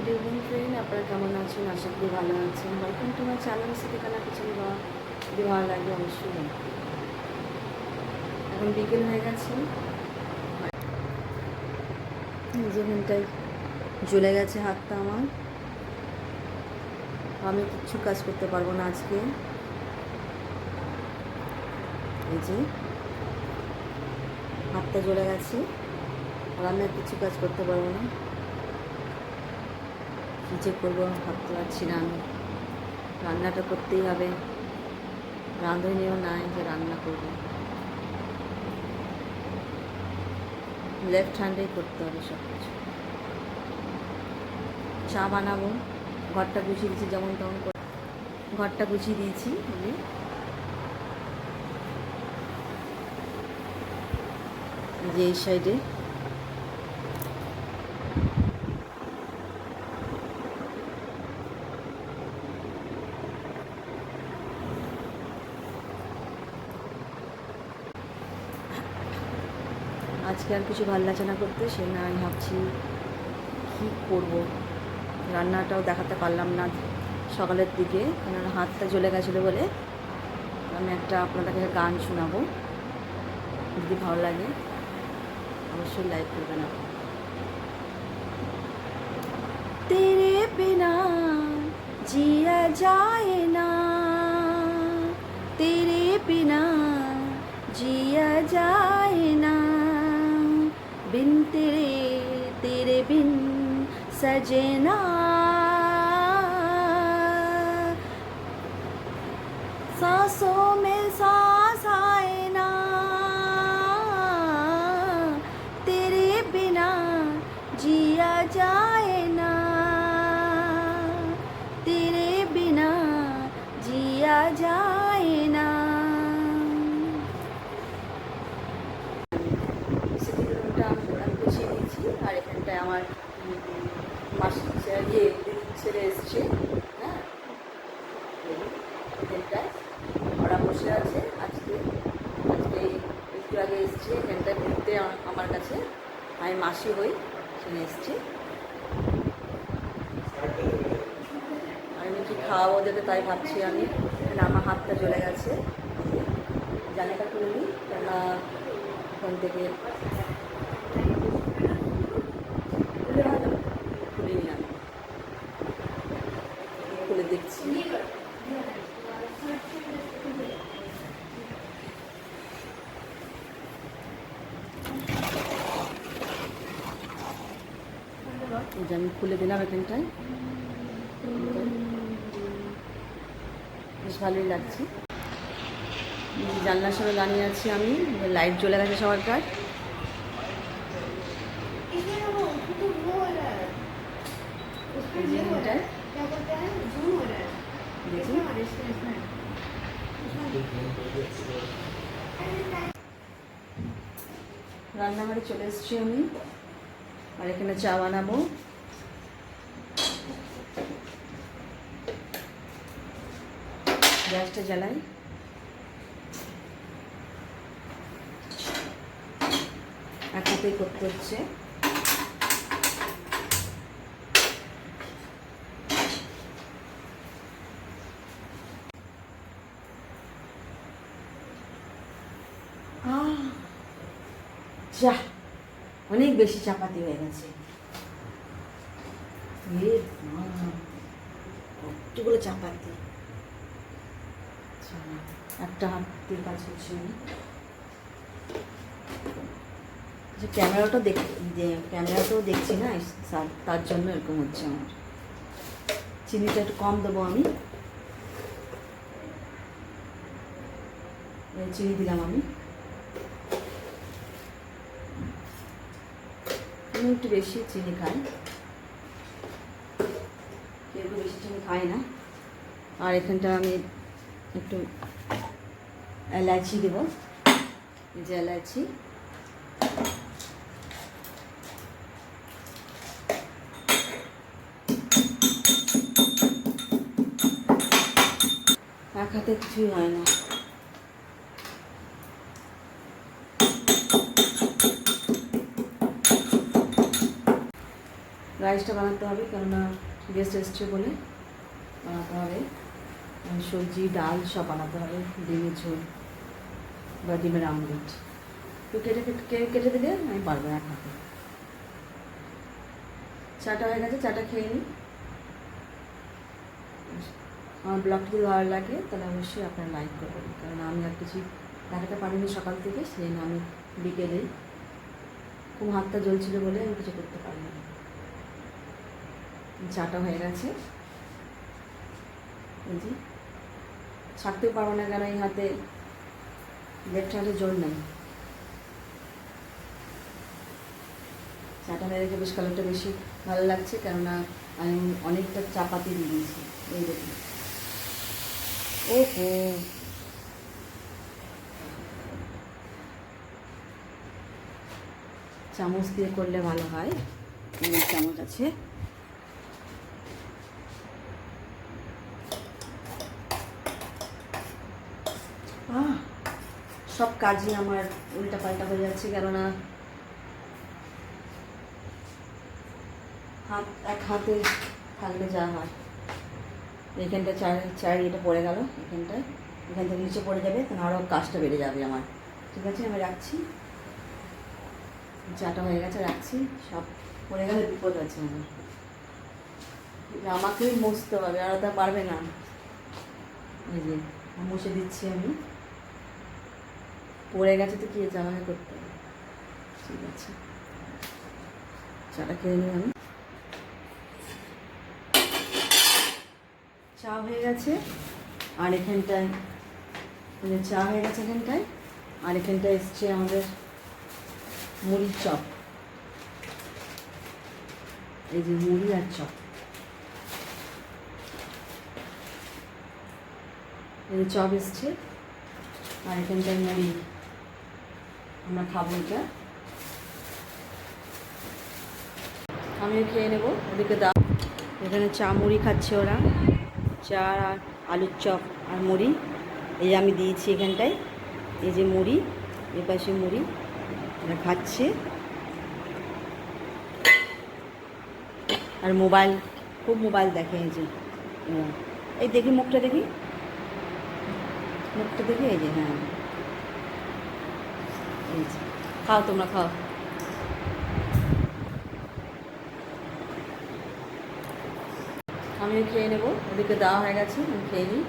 Good evening friend, আপনারা কেমন আছেন? আশা করি ভালো আছেন। ওয়েলকাম টু মাই চ্যানেল সিটিখানা কিচেন ব্লগ। যদি ভালো লাগে অবশ্যই দেখবেন। এখন বিকেল হয়ে গেছে, যেখানটায় জ্বলে গেছে হাতটা আমার। আমি কিচ্ছু কাজ করতে পারবো না আজকে। এই যে হাতটা জ্বলে গেছে, আর আমি আর কিছু কাজ করতে পারবো না। কী যে করবো ভাবতে পারছি না। আমি রান্নাটা করতেই হবে, রাঁধুনিও নাই যে রান্না করবো। লেফট হ্যান্ডেই করতে হবে সব কিছু। চা বানাবো, ঘরটা গুছিয়ে দিয়েছি, যেমন তেমন করে ঘরটা গুছিয়ে দিয়েছি। যে এই সাইডে আজকে আর কিছু ভালো লাগছে না করতে, সে না আমি ভাবছি কী করবো। রান্নাটাও দেখাতে পারলাম না সকালের দিকে, কারণ হাতটা জ্বলে গেছিলো বলে। আমি আপনাদেরকে গান শোনাবো, যদি ভালো লাগে অবশ্যই লাইক করবেন। তেরে বিনা জিয়া যায় না, তেরে বিনা जिया जाए ना, बिन तेरे तेरे बिन सजना, सांसों में सांस आए ना, तेरे बिना जिया जाए ना, तेरे बिना जिया जाए ना। আর এখানটায় আমার মাসি ছেলে এসছে, হ্যাঁ, এখানটায় ওরা বসে আছে। আজকে একটু আগে এসছে এখানটায় ঘুরতে আমার কাছে। আমি মাসি হই, সেখানে এসছে। আমি কি খাওয়াবো ওদেরকে তাই ভাবছি আমি। আমার হাতটা জ্বলে গেছে, জানাটা খুলে নিই, কেননা ওখান থেকে খুলে দেখছি। আমি খুলে দিলাম এখানটায়, বেশ ভালোই লাগছে। জানলার সামনে দাঁড়িয়ে আছি আমি, লাইট জ্বলে গেছে সবারকার। রান্নাঘরে চলে এসেছি আমি, আর এখানে চা বানাবো। গ্যাসটা জ্বালাই। এক হাতেই করতে হচ্ছে। যা অনেক বেশি চাপাতি হয়ে গেছে, কতগুলো চাপাতি। একটা হাতের কাজ করছি আমি। ক্যামেরাটাও দেখছি না, তার জন্য এরকম হচ্ছে আমার। চিনিটা একটু কম দেবো আমি, চিনি দিলাম আমি একটু বেশি চিনি খাই, কেউ বেশি চিনি খাই না। আর এখানটা আমি একটু এলাচি দেবো, যে এলাচি। এক হাতে কিছুই হয় না। রাইসটা বানাতে হবে, কেননা গেস্ট এসছে বলে বানাতে হবে। সবজি ডাল সব বানাতে হবে, ডিমের ঝোল বা ডিমের আমলেট। তো কেটে কেটে দিলে আমি পারবো এক হাতে। চাটা হয়ে গেছে, চাটা খেয়ে নিই। আমার ব্লগটি যদি ভালো লাগে তাহলে অবশ্যই আপনারা লাইক করবেন, কারণ আমি আর কিছু দেখাতে পারিনি সকাল থেকে, সেই জন্য আমি বিকেলে খুব হাতটা জ্বলছিল বলে আমি কিছু করতে পারিনি। চাটা হয়ে গেছে, এই যে ছাড়তেও পারবো না, কেন এই হাতে লেফট হাতে জোর নেই। চাটা হয়ে গেছে, বেশ কালারটা বেশি ভালো লাগছে, কেননা আমি অনেকটা চাপাতি দিয়ে দিয়েছি। এই দেখুন, ওহো, চামচ দিয়ে করলে ভালো হয়। চামচ আছে, সব কাজই আমার উল্টা পাল্টা হয়ে যাচ্ছে, কেননা এক হাতে থাকলে যা হয়। এখানটা চার এটা পড়ে গেল, এখান থেকে নিচে পড়ে যাবে, তখন আরও কাজটা বেড়ে যাবে আমার। ঠিক আছে, আমি রাখছি। চাটা হয়ে গেছে, রাখছি। সব পড়ে গেলে বিপদ আছে আমার, আমাকেই মুছতে হবে, আর তা পারবে না। এই যে মুছে দিচ্ছি আমি, পড়ে গেছে তো কি হয়েছে, আমাকে করতে হবে। ঠিক আছে, চাটা খেয়ে নিই আমি। চা হয়ে গেছে, আর এখানটায় চা হয়ে গেছে এখানটায়, আর এখানটায় এসছে আমাদের মুড়ির চপ। এই যে মুড়ি আর চপ, এই যে চপ এসছে, আর এখানটায় মুড়ি। আমরা খাবো এটা, আমিও খেয়ে নেবো। ওদিকে দাও, এখানে চা মুড়ি খাচ্ছে ওরা, চা আর আলুর চপ আর মুড়ি। এই যে আমি দিয়েছি এখানটায়, এই যে মুড়ি, এ পাশে মুড়ি, এরা খাচ্ছে। আর মোবাইল, খুব মোবাইল দেখে। এই যে এই দেখি মুখটা দেখি, মুখটা দেখি, এই যে হ্যাঁ, এই যে খাও, তোমরা খাও। আমিও খেয়ে নেবো, ওদিকে দেওয়া হয়ে গেছে, আমি খেয়ে নিই।